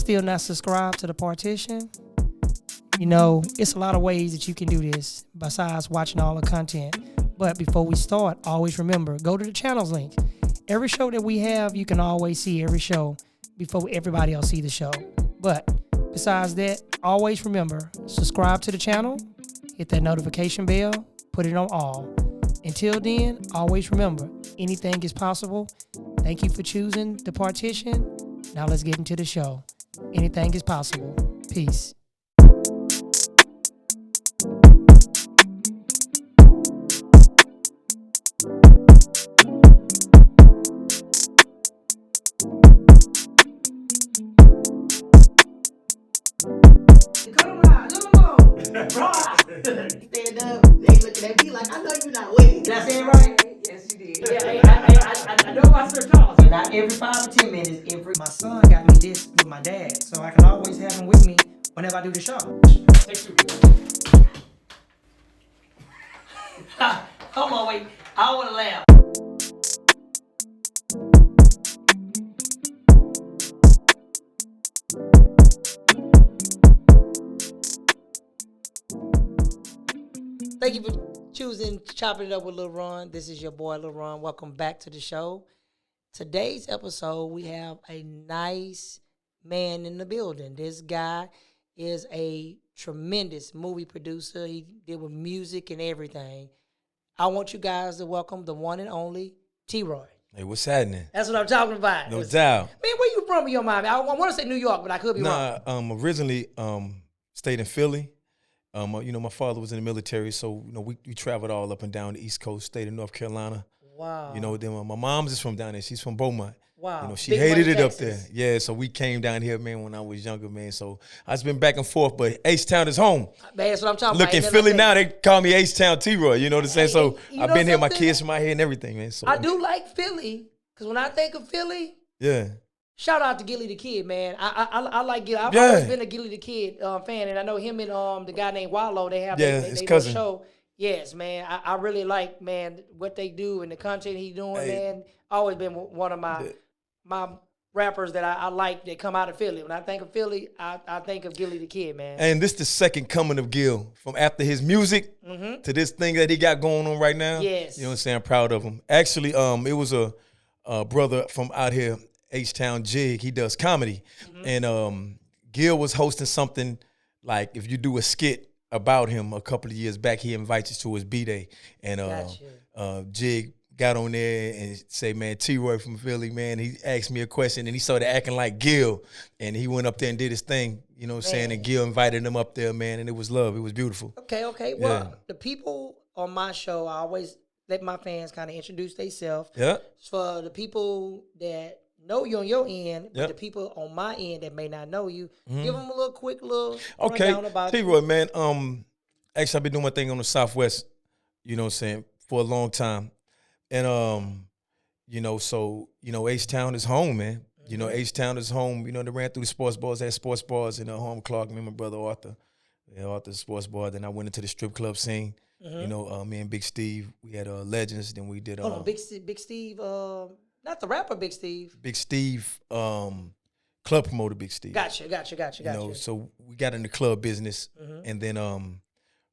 still not subscribed to the partition, you know, it's a lot of ways that you can do this besides watching all the content. But before we start, always remember, go to the channels link. Every show that we have, you can always see every show before everybody else see the show. But besides that, always remember, subscribe to the channel, hit that notification bell, put it on all. Until then, always remember, anything is possible. Thank you for choosing the partition. Now let's get into the show. Anything is possible. Peace. Stand up, they looking at me like, I know you're not waiting. Did I say it right? Yes, you did. Yeah, I know my Sir Charles. Not every 5 or 10 minutes, My son got me this with my dad, so I can always have him with me whenever I do the show. Hold on, wait. I don't want to laugh. Thank you for choosing Chopping It Up with Lil Ron. This is your boy, Lil Ron. Welcome back to the show. Today's episode, we have a nice man in the building. This guy is a tremendous movie producer. He did with music and everything. I want you guys to welcome the one and only T-Roy. Hey, what's happening? That's what I'm talking about. No doubt. Man, where you from in your mind? I want to say New York, but I could be wrong. Originally stayed in Philly. My father was in the military, so we traveled all up and down the East Coast, stayed in North Carolina. Wow. Then my mom's is from down there. She's from Beaumont. Wow. She Big hated money, it up Texas. there. Yeah, so we came down here, man, when I was younger, man. So I just been back and forth, but H-Town is home. Man, that's what I'm talking Look, about. in Philly now, they call me H-Town T-Roy, you know what I'm saying? So you I've know been here, my something? kids from my hair and everything, man. So I do like Philly, because when I think of Philly, yeah. shout out to Gilly the Kid, man. I like Gilly. I've Yeah. always been a Gilly the Kid fan, and I know him and the guy named Wallow, they have his they cousin. show. Yes, man. I really like, man, what they do and the content he's doing, Hey. man. Always been one of my rappers that I like that come out of Philly. When I think of Philly, I think of Gilly the Kid, man. And this the second coming of Gil from after his music to this thing that he got going on right now. Yes. You know what I'm saying? I'm proud of him. Actually, it was a brother from out here, H-Town Jig. He does comedy. And Gil was hosting something like if you do a skit about him a couple of years back, he invites you to his B-Day. And Jig got on there and say, man, T-Roy from Philly, man, he asked me a question and he started acting like Gil. And he went up there and did his thing, you know what I'm saying? And Gil invited him up there, man, and it was love. It was beautiful. Okay. Well, the people on my show, I always let my fans kind of introduce themselves. Yeah. For the people that know you on your end, but Yep. the people on my end that may not know you, give them a little quick Okay, rundown about you. T-Roy, man, actually I've been doing my thing on the Southwest, you know what I'm saying, for a long time. And, H-Town is home, man. H-Town is home. They ran through the sports bars, had sports bars in home Clark, me and my brother Arthur. Arthur's sports bar. Then I went into the strip club scene. Me and Big Steve, we had Legends. Then we did. Hold on, Big Steve, not the rapper Big Steve. Big Steve, club promoter Big Steve. Gotcha. So we got in the club business. And then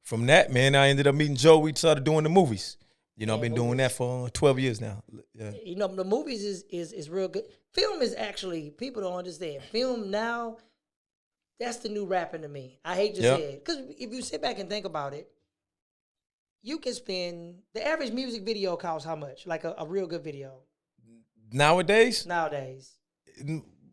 from that, man, I ended up meeting Joe. We started doing the movies. I've been doing that for 12 years now. Yeah. The movies is real good. Film is actually, people don't understand. Film now, that's the new rapping to me. I hate to say it. Because if you sit back and think about it, you can spend, the average music video costs how much? Like a real good video. Nowadays?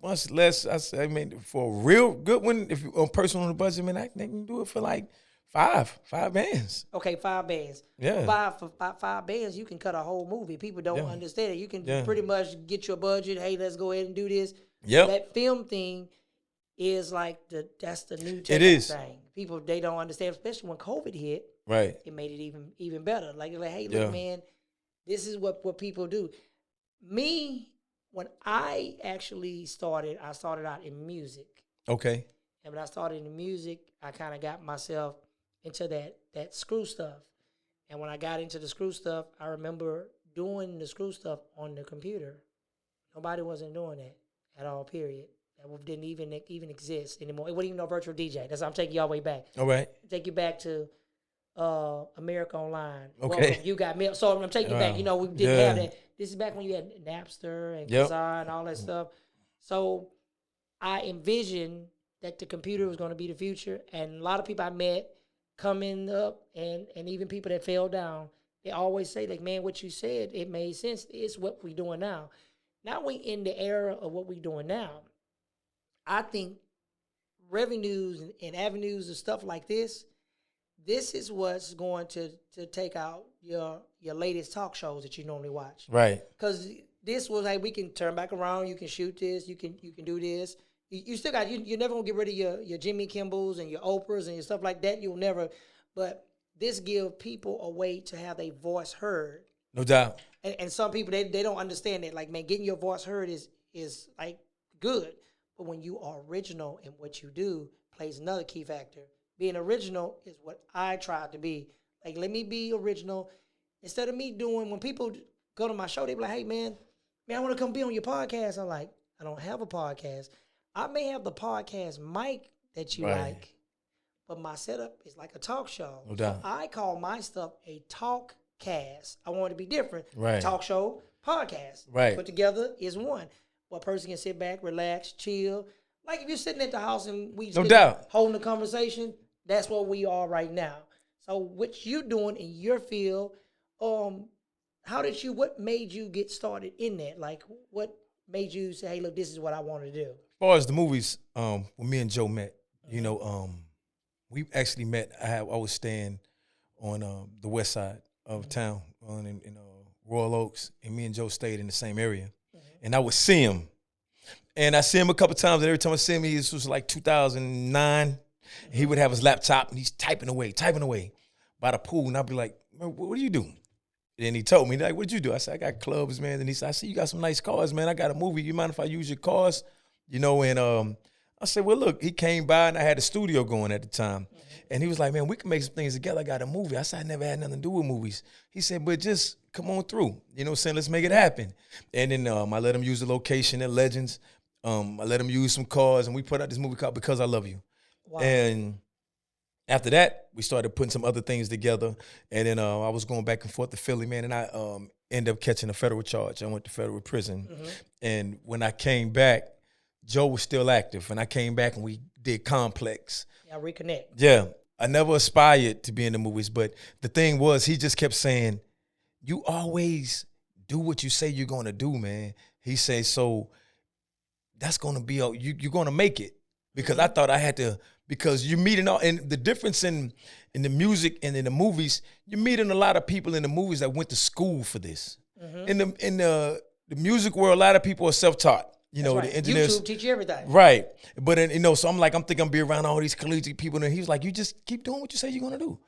Much less. I mean, for a real good one, if you're on personal on the budget, man, they can do it for like five bands. Okay, 5 bands. Yeah. Five bands, you can cut a whole movie. People don't understand it. You can pretty much get your budget. Hey, let's go ahead and do this. Yep. That film thing is like that's the new thing. People, they don't understand, especially when COVID hit. Right. It made it even better. Like, hey, look, man, this is what people do. Me, when I actually started, I started out in music. Okay. And when I started in music, I kind of got myself into that screw stuff. And when I got into the screw stuff, I remember doing the screw stuff on the computer. Nobody wasn't doing that at all, period. that didn't even exist anymore. It wasn't even no virtual DJ. That's how I'm taking you all the way back. All right. Take you back to America Online. Okay. Welcome, you got me. So I'm taking you back. You know, we didn't have that. This is back when you had Napster and Kazaa and all that stuff. So I envisioned that the computer was going to be the future, and a lot of people I met coming up, and even people that fell down, they always say, like, man, what you said, it made sense. It's what we're doing now. Now we in the era of what we're doing now. I think revenues and avenues and stuff like this is what's going to take out your latest talk shows that you normally watch. Right. Because this was like, we can turn back around, you can shoot this, you can do this. You still got, you're never going to get rid of your Jimmy Kimballs and your Oprahs and your stuff like that. You'll never, but this give people a way to have their voice heard. No doubt. And some people, they don't understand that. Like, man, getting your voice heard is like good. But when you are original in what you do, plays another key factor. Being original is what I try to be. Like, let me be original. Instead of me doing, when people go to my show, they be like, hey, man, I want to come be on your podcast. I'm like, I don't have a podcast. I may have the podcast mic that you like, but my setup is like a talk show. No doubt. So I call my stuff a talk cast. I want it to be different. Right. Talk show, podcast. Right. Put together is one. Where a person can sit back, relax, chill. Like if you're sitting at the house and we no doubt holding a conversation, that's what we are right now. So what you doing in your field, what made you get started in that? Like what made you say, hey, look, this is what I want to do? As far as the movies, when me and Joe met, you know, we actually met. I was staying on the west side of town in Royal Oaks, and me and Joe stayed in the same area. And I would see him. And I see him a couple times, and every time I see him, this was like 2009. He would have his laptop, and he's typing away by the pool. And I'd be like, what are you doing? And he told me, like, what'd you do? I said, I got clubs, man. And he said, I see you got some nice cars, man. I got a movie. You mind if I use your cars? You know, and I said, well, look, he came by, and I had a studio going at the time. And he was like, man, we can make some things together. I got a movie. I said, I never had nothing to do with movies. He said, but just come on through. You know what I'm saying? Let's make it happen. And then I let him use the location at Legends. I let him use some cars, and we put out this movie called Because I Love You. Wow. And after that, we started putting some other things together. And then I was going back and forth to Philly, man, and I ended up catching a federal charge. I went to federal prison. And when I came back, Joe was still active, and I came back and we did Complex. Yeah, reconnect. Yeah. I never aspired to be in the movies, but the thing was, he just kept saying, you always do what you say you're going to do, man. He said, so that's going to be, you're going to make it. Because I thought I had to, because you're meeting all, and the difference in the music and in the movies, you're meeting a lot of people in the movies that went to school for this. In the music world, a lot of people are self-taught. You know, the engineers. YouTube teach you everything. Right. But, so I'm like, I'm thinking I'm be around all these collegiate people. And he was like, you just keep doing what you say you're going to do.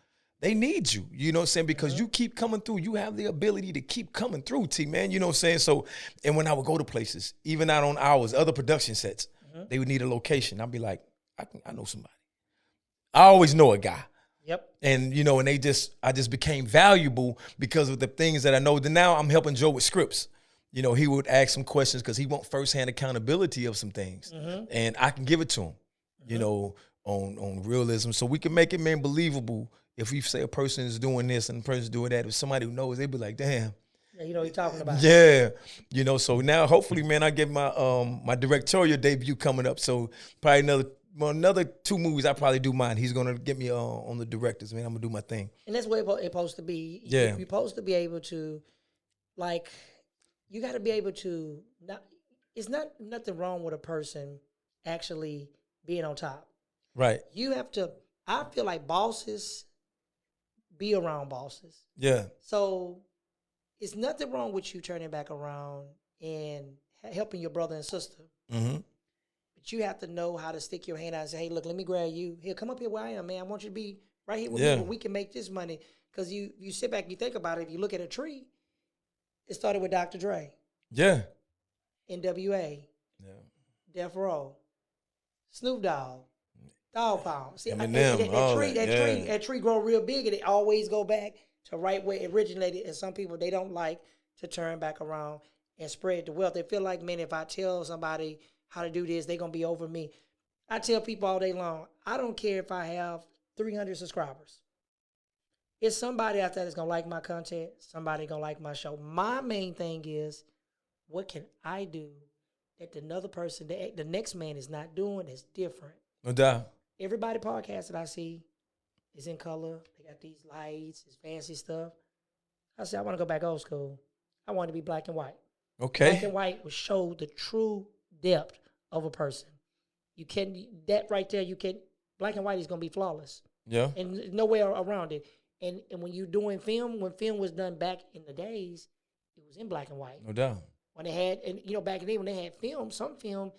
They need you, you know what I'm saying? Because you keep coming through. You have the ability to keep coming through, T, man. You know what I'm saying? So, and when I would go to places, even out on hours, other production sets, they would need a location. I'd be like, I know somebody. I always know a guy. Yep. And, and I just became valuable because of the things that I know. Then now I'm helping Joe with scripts. You know, he would ask some questions because he want firsthand accountability of some things. And I can give it to him, you know, on realism. So we can make it, man, believable. If we say a person is doing this and a person is doing that, if somebody who knows, they'd be like, damn. Yeah, you know what you're talking about. Yeah. You know, so now hopefully, man, I get my my directorial debut coming up. So probably another 2 movies, I probably do mine. He's going to get me on the directors, man. I'm going to do my thing. And that's what it's supposed to be. Yeah. You're supposed to be able to, like, you got to be able to, it's nothing wrong with a person actually being on top. Right. You have to, I feel like bosses be around bosses. Yeah. So it's nothing wrong with you turning back around and helping your brother and sister. But you have to know how to stick your hand out and say, hey, look, let me grab you. Here, come up here where I am, man. I want you to be right here with me where we can make this money. Because you sit back and you think about it. If you look at a tree, it started with Dr. Dre. Yeah. NWA. Yeah. Death Row. Snoop Dogg. Dog Pound. See, that tree grow real big, and it always go back to right where it originated. And some people, they don't like to turn back around and spread the wealth. They feel like, man, if I tell somebody how to do this. They're going to be over me. I tell people all day long, I don't care if I have 300 subscribers. It's somebody out there that's going to like my content. Somebody going to like my show. My main thing is, what can I do that another person, the next man is not doing that's different? No doubt. Everybody podcast that I see is in color. They got these lights, this fancy stuff. I said, I want to go back old school. I want to be black and white. Okay. Black and white will show the true depth of a person. You can, that right there, you can, black and white is going to be flawless. Yeah. And there's no way around it. And when you're doing film, when film was done back in the days, it was in black and white. No doubt. When they had, and you know, back in the day when they had film, some film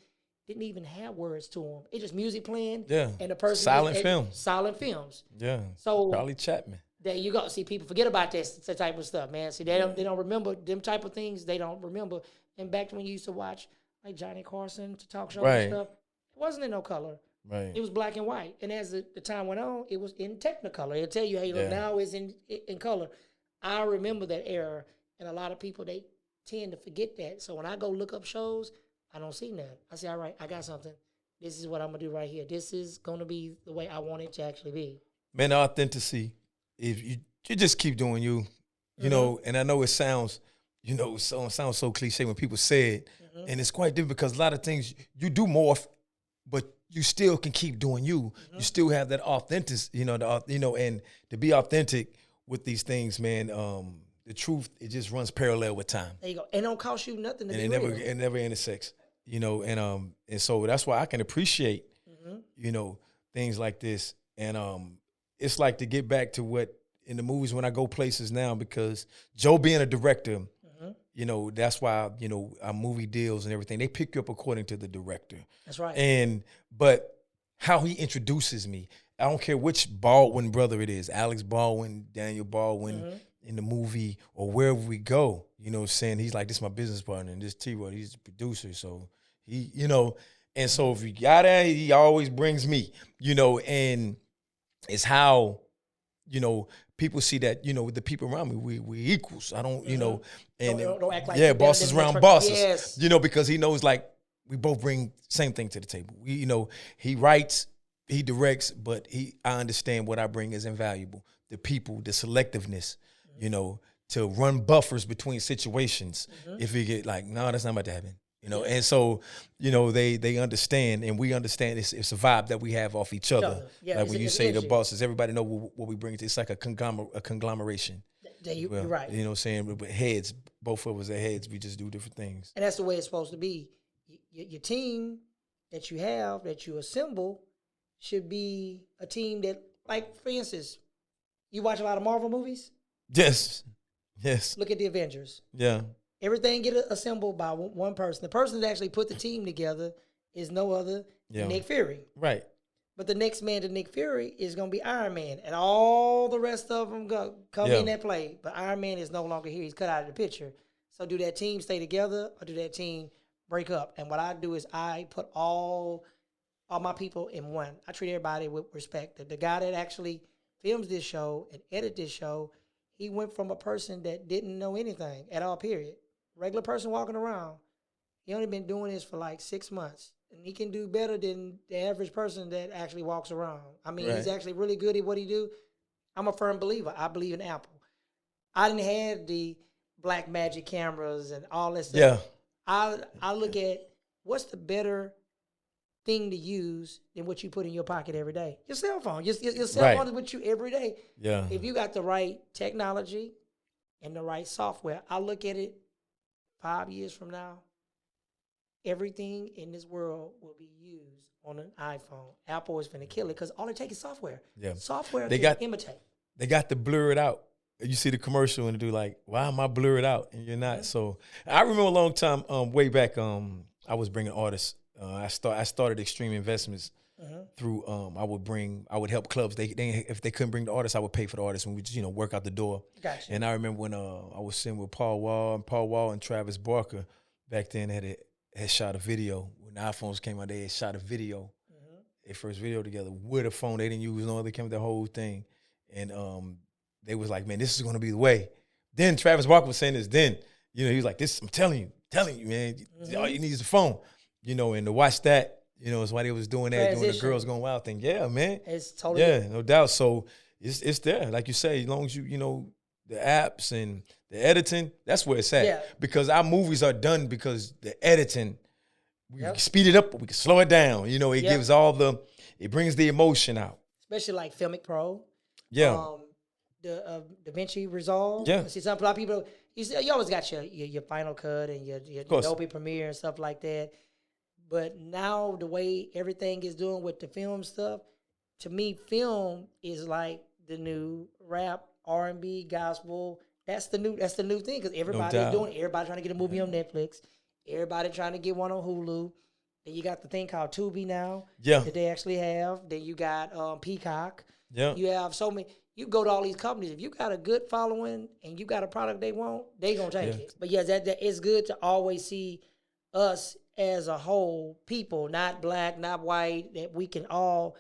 didn't even have words to them. It just music playing. Yeah. And the person. Silent film. Silent films. Yeah. So Charlie Chapman. there you go. See, people forget about that type of stuff, man. See, they don't remember them type of things. They don't remember. And back when you used to watch like Johnny Carson to talk show and stuff, it wasn't in no color. Right. It was black and white. And as the time went on, it was in Technicolor. It'll tell you, hey, look, now it's in color. I remember that era, and a lot of people, they tend to forget that. So when I go look up shows, I don't see that. I say, all right, I got something. This is what I'm going to do right here. This is going to be the way I want it to actually be. Man, authenticity, if you just keep doing you, you know, and I know it sounds, you know, sounds so cliche when people say it, and it's quite different because a lot of things you do morph, but you still can keep doing you. You still have that authentic, and to be authentic with these things, man, the truth, it just runs parallel with time. There you go. And it don't cost you nothing to and be it real. never intersects, you know, and so that's why I can appreciate, you know, things like this. And it's like to get back to what in the movies when I go places now, because Joe being a director, you know, that's why, you know, our movie deals and everything, they pick you up according to the director. That's right. But how he introduces me, I don't care which Baldwin brother it is, Alex Baldwin, Daniel Baldwin in the movie or wherever we go, you know, saying he's like, this is my business partner and this T-Roy, he's the producer. So he, you know, and so if you got that, he always brings me, you know, and it's how, you know, people see that, you know, with the people around me, we equals. I don't, you know, and don't act like bosses around bosses, yes. you know, because he knows like we both bring same thing to the table. We, you know, he writes, he directs, but I understand what I bring is invaluable. The people, the selectiveness, you know, to run buffers between situations. If you get like, no, that's not about to happen. You know, and so, you know, they understand, and we understand it's a vibe that we have off each other. Yeah, like when you say the bosses, everybody know what we bring. It's like a conglomeration. You're right. You know what I'm saying? But heads, both of us are heads. We just do different things. And that's the way it's supposed to be. Your team that you have, that you assemble, should be a team that, like, for instance, you watch a lot of Marvel movies? Yes. Look at the Avengers. Yeah. Everything get assembled by one person. The person that actually put the team together is no other than Nick Fury. Right. But the next man to Nick Fury is going to be Iron Man. And all the rest of them come in that play. But Iron Man is no longer here. He's cut out of the picture. So do that team stay together or do that team break up? And what I do is I put all my people in one. I treat everybody with respect. The guy that actually films this show and edit this show, he went from a person that didn't know anything at all, period. Regular person walking around. He only been doing this for like 6 months. And he can do better than the average person that actually walks around. I mean, he's actually really good at what he do. I'm a firm believer. I believe in Apple. I didn't have the black magic cameras and all that stuff. Yeah. I look at what's the better thing to use than what you put in your pocket every day. Your cell phone. Your cell phone is with you every day. Yeah. If you got the right technology and the right software, I look at it 5 years from now, everything in this world will be used on an iPhone. Apple is going to kill it because all it takes is software. Yeah. Software can imitate. They got to blur it out. You see the commercial and they do like, why am I blurred out? And you're not. So I remember a long time, way back, I was bringing artists. I started Extreme Investments through, I would help clubs. They if they couldn't bring the artists, I would pay for the artists and we just, work out the door. Gotcha. And I remember when I was sitting with Paul Wall and Travis Barker back then had shot a video. When the iPhones came out, they had shot a video, their first video together with a phone. They didn't use no other camera, the whole thing. And they was like, man, this is going to be the way. Then Travis Barker was saying this then. He was like, I'm telling you, man, all you need is a phone. and to watch that, it's why they was doing that, doing the Transition. Girls Gone Wild thing. Yeah, man. It's totally Yeah, no doubt. So it's there, like you say, as long as the apps and the editing, that's where it's at. Yeah. Because our movies are done because the editing, we can speed it up, but we can slow it down. It gives it brings the emotion out. especially like Filmic Pro. Yeah. The DaVinci Resolve. Yeah. See, a lot of people, you always got your Final Cut and your Adobe Premiere and stuff like that. But now the way everything is doing with the film stuff, to me, film is like the new rap, R&B, gospel. That's the new thing because everybody's doing it. Everybody trying to get a movie on Netflix. Everybody trying to get one on Hulu. Then you got the thing called Tubi now. Yeah. That they actually have. Then you got Peacock. Yeah. You have so many. You go to all these companies. If you got a good following and you got a product they want, they gonna take it. But yeah, that it's good to always see us as a whole people, not black, not white. That we can all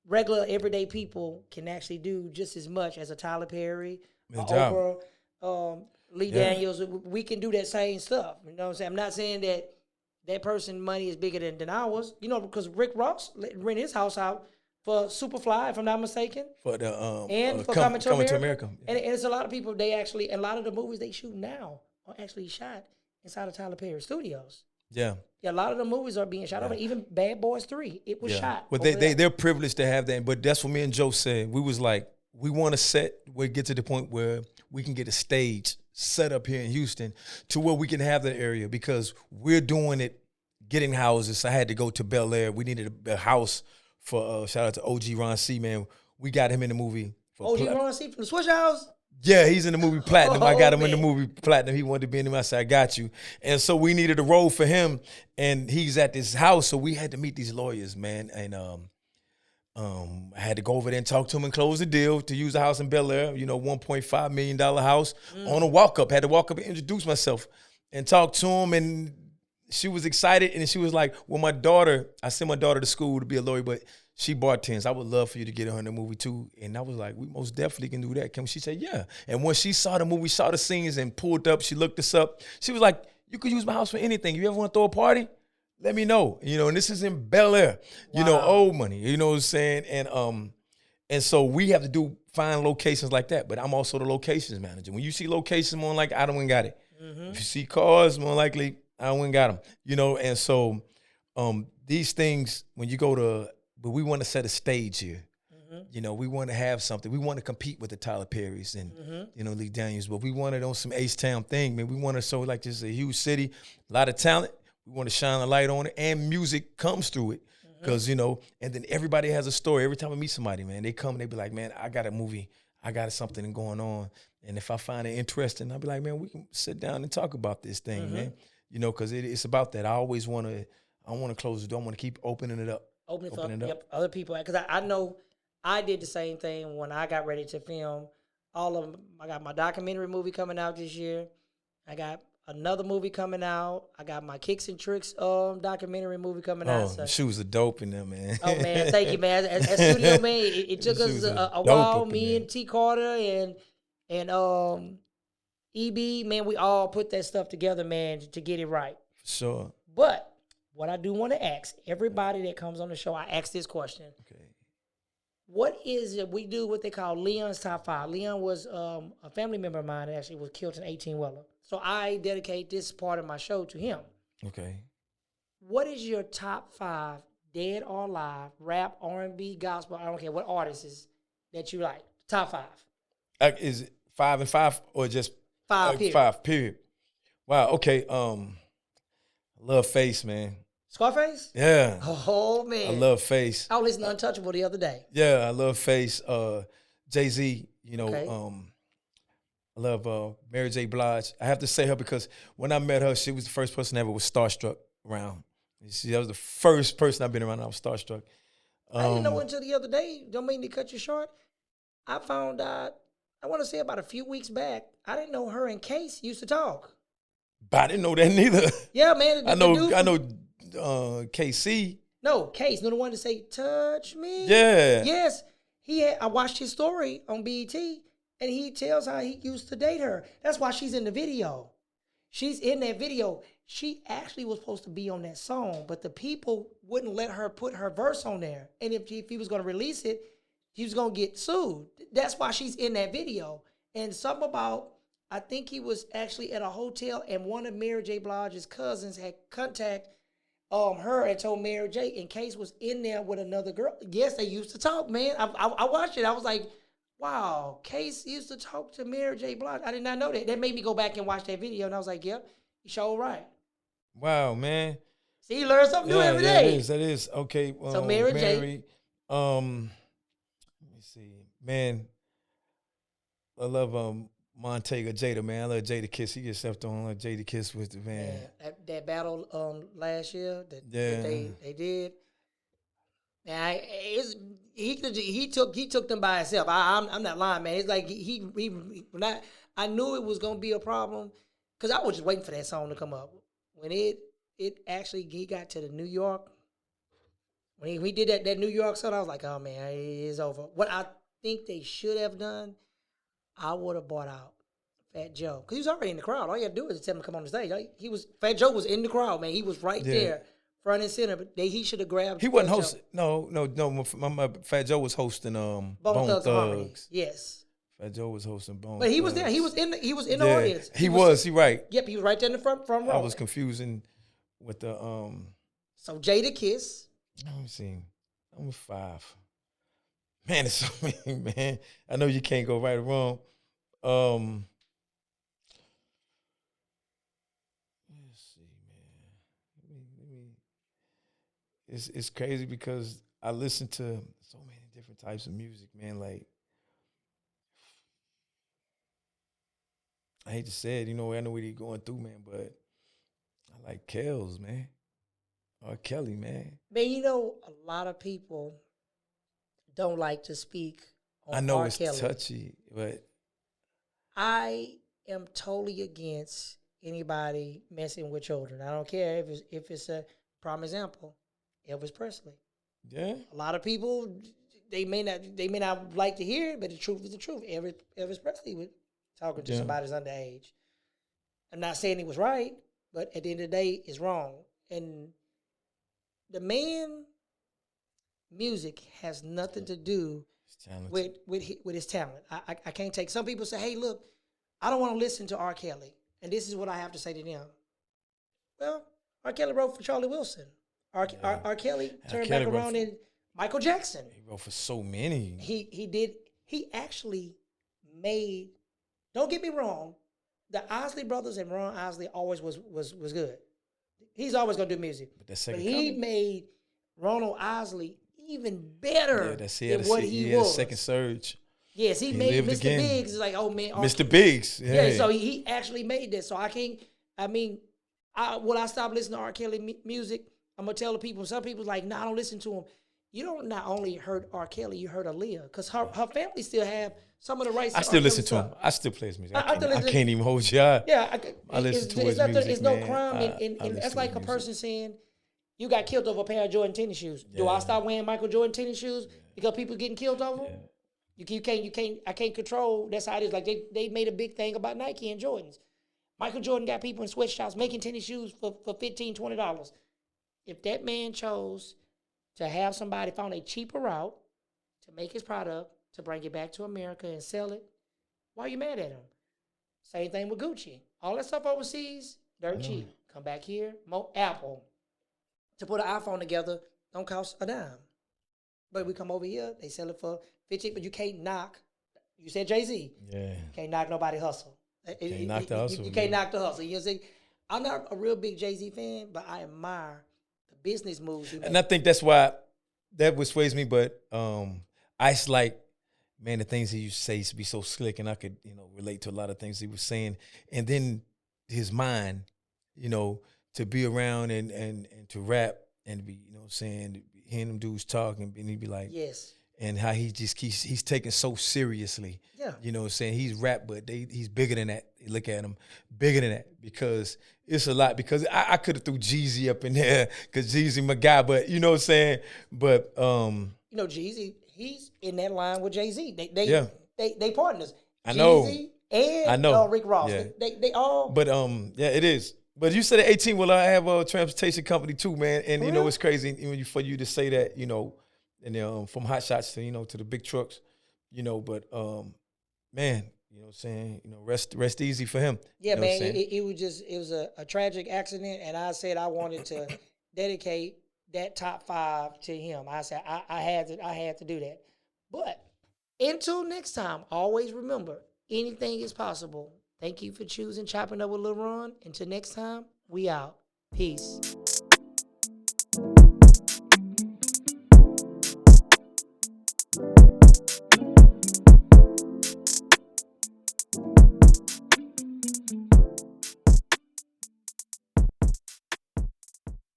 regular everyday people can actually do just as much as a Tyler Perry, Oprah, Lee Daniels. We can do that same stuff. You know what I'm saying? I'm not saying that person money is bigger than ours. Because Rick Ross rent his house out for Superfly, if I'm not mistaken. For the and for Coming to America. to America. And it's a lot of people, and a lot of the movies they shoot now are actually shot inside of Tyler Perry Studios. Yeah. Yeah, a lot of the movies are being shot over. Even Bad Boys 3, it was shot. But they're privileged to have that. But that's what me and Joe said. We was like, we want to get to the point where we can get a stage set up here in Houston to where we can have that area because we're doing it, getting houses. I had to go to Bel Air. We needed a house for, shout out to OG Ron C, man. We got him in the movie. OG Ron C from the Swish House? Yeah, he's in the movie Platinum. I got him in the movie Platinum. He wanted to be in the I said, I got you. And so we needed a role for him, and he's at this house, so we had to meet these lawyers, man. And I had to go over there and talk to him and close the deal to use the house in Bel Air, $1.5 million house on a walk-up. Had to walk up and introduce myself and talk to him, and she was excited, and she was like, well, I sent my daughter to school to be a lawyer, but she bartends. I would love for you to get her in the movie too. And I was like, we most definitely can do that. She said, yeah. And when she saw the movie, saw the scenes and pulled up, she looked us up. She was like, you could use my house for anything. You ever want to throw a party? Let me know. And this is in Bel Air, old money, you know what I'm saying? And so we have to find locations like that. But I'm also the locations manager. When you see locations, more like I don't got it. If you see cars, more likely I went got them, and so these things, when you go to, but we want to set a stage here. We want to have something. We want to compete with the Tyler Perrys and, Lee Daniels, but we want it on some H-Town thing, man. We want to show like this is a huge city, a lot of talent. We want to shine a light on it, and music comes through it because, and then everybody has a story. Every time I meet somebody, man, they come and they be like, man, I got a movie. I got something going on. And if I find it interesting, I'll be like, man, we can sit down and talk about this thing, man. Because it's about that. I always want to, I want to close the door. I want to keep opening it up. Open it up. Yep, other people. Because I know I did the same thing when I got ready to film. I got my documentary movie coming out this year. I got another movie coming out. I got my Kicks and Tricks documentary movie coming out. So. Shoes are dope in them, man. Oh, man. Thank you, man. As studio, man, it took us a while. Me and T. Carter and EB, man, we all put that stuff together, man, to get it right. Sure. But what I do want to ask everybody that comes on the show, I ask this question. Okay. What is it? We do what they call Leon's Top 5. Leon was a family member of mine that actually was killed in an 18-wheeler. So I dedicate this part of my show to him. Okay. What is your top 5, dead or alive, rap, R&B, gospel, I don't care what artists that you like? Top 5. Is it 5 and 5 or just 5 period? 5 period. Wow, okay. I love Face, man. Scarface? Yeah. Oh, man. I love Face. I was listening to Untouchable the other day. Yeah, I love Face. Jay-Z, Okay. I love Mary J. Blige. I have to say her because when I met her, she was the first person I ever was starstruck around. That was the first person I've been around. I was starstruck. I didn't know until the other day. Don't mean to cut you short. I found out, I want to say about a few weeks back, I didn't know her and Case used to talk. But I didn't know that neither. Yeah, man. I know KC. No, Case. No, the one to say, touch me. Yeah. Yes. I watched his story on BET, and he tells how he used to date her. That's why she's in the video. She's in that video. she actually was supposed to be on that song, but the people wouldn't let her put her verse on there. And if he was going to release it, he was going to get sued. That's why she's in that video. And something about, I think he was actually at a hotel, and one of Mary J. Blige's cousins had contact her and told Mary J. and Case was in there with another girl. Yes, they used to talk, man. I watched it. I was like, wow, Case used to talk to Mary J. Blige. I did not know that. That made me go back and watch that video, and I was like, yep, you sure right. Wow, man. See, you learn something new every day. That is. Okay. So Mary J. Let me see. Man, I love Montega Jada, man. I love Jada Kiss. He gets stepped on. Like Jada Kiss with the man. Yeah, that battle last year that they did. Man, he took them by himself. I'm not lying, man. It's like he when I knew it was gonna be a problem because I was just waiting for that song to come up. When it actually he got to the New York, when he did that New York song, I was like, oh man, it's over. What I think they should have done, I would have bought out Fat Joe because he was already in the crowd. All you had to do is tell him to come on the stage. Fat Joe was in the crowd, man. He was right there, front and center. But he should have grabbed. He wasn't hosting. No. My Fat Joe was hosting Bone Thugs. Yes. Fat Joe was hosting Bone. But he was there. He was in the audience. He was. He right. Yep. He was right there in the front row. I was confusing with the So Jada Kiss. Let me see. Number 5. Man, it's so many, man. I know you can't go right or wrong. Let's see, man. It's crazy because I listen to so many different types of music, man. Like, I hate to say it, I know what he's going through, man, but I like Kells, man. R. Kelly, man. Man, a lot of people don't like to speak on I know R. it's Kelly. touchy, but I am totally against anybody messing with children. I don't care if it's a prime example, Elvis Presley. Yeah. A lot of people they may not like to hear it, but the truth is the truth. Elvis Presley was talking to somebody who's underage. I'm not saying he was right, but at the end of the day, it's wrong. And the man music has nothing to do with his talent. I can't take. Some people say, hey, look, I don't want to listen to R. Kelly. And this is what I have to say to them. Well, R. Kelly wrote for Charlie Wilson. R. Kelly turned back around in Michael Jackson. He wrote for so many. He did. He actually made, don't get me wrong, the Isley Brothers and Ron Isley always was good. He's always going to do music. But he made Ronald Isley even better than what he was. Second surge. Yes, he made Mr. Again. Biggs. It's like, oh man, Mr. Biggs. Yeah, so he actually made this. So when I stop listening to R. Kelly music, I'm gonna tell the people. Some people like, I don't listen to him. You don't not only heard R. Kelly, you heard Aaliyah, because her family still have some of the rights. I still listen to him. I still play his music. I can't even hold you. I listen to his music. It's no crime, and that's like a person saying, you got killed over a pair of Jordan tennis shoes. Yeah. Do I stop wearing Michael Jordan tennis shoes because people getting killed over them? You can't. I can't control. That's how it is. Like they made a big thing about Nike and Jordans. Michael Jordan got people in sweatshops making tennis shoes for $15, $20. If that man chose to have somebody found a cheaper route to make his product, to bring it back to America and sell it, why are you mad at him? Same thing with Gucci. All that stuff overseas, dirt cheap. Come back here, Apple. To put an iPhone together don't cost a dime. But we come over here, they sell it for $50, but you can't knock. You said Jay-Z. Yeah. Can't knock nobody hustle. Can't knock the hustle. You can't knock the hustle. You know what I'm saying? I'm not a real big Jay-Z fan, but I admire the business moves he makes. And I think that's why that persuades me, but I just like, man, the things he used to say used to be so slick, and I could, relate to a lot of things he was saying. And then his mind, to be around and to rap and be, hearing them dudes talk and he'd be like, yes. And how he's taken so seriously. Yeah. You know what I'm saying? He's rap, but he's bigger than that. You look at him, bigger than that, because it's a lot. Because I could have threw Jeezy up in there because Jeezy my guy, but you know what I'm saying? But Jeezy, he's in that line with Jay-Z. They partners. I know. Jeezy and Rick Ross. Yeah. They all. But it is. But you said at 18, well, I have a transportation company too, man. And, you know, Really? it's crazy for you to say that, you know, and from hot shots to, you know, to the big trucks, you know, but, man, you know what I'm saying? You know, rest easy for him. Yeah, You know what I'm man. saying? It was a tragic accident, and I said I wanted to dedicate that top 5 to him. I said I had to do that. But until next time, always remember anything is possible. Thank you for choosing Chopping Up with Lil Ron. Until next time, we out. Peace.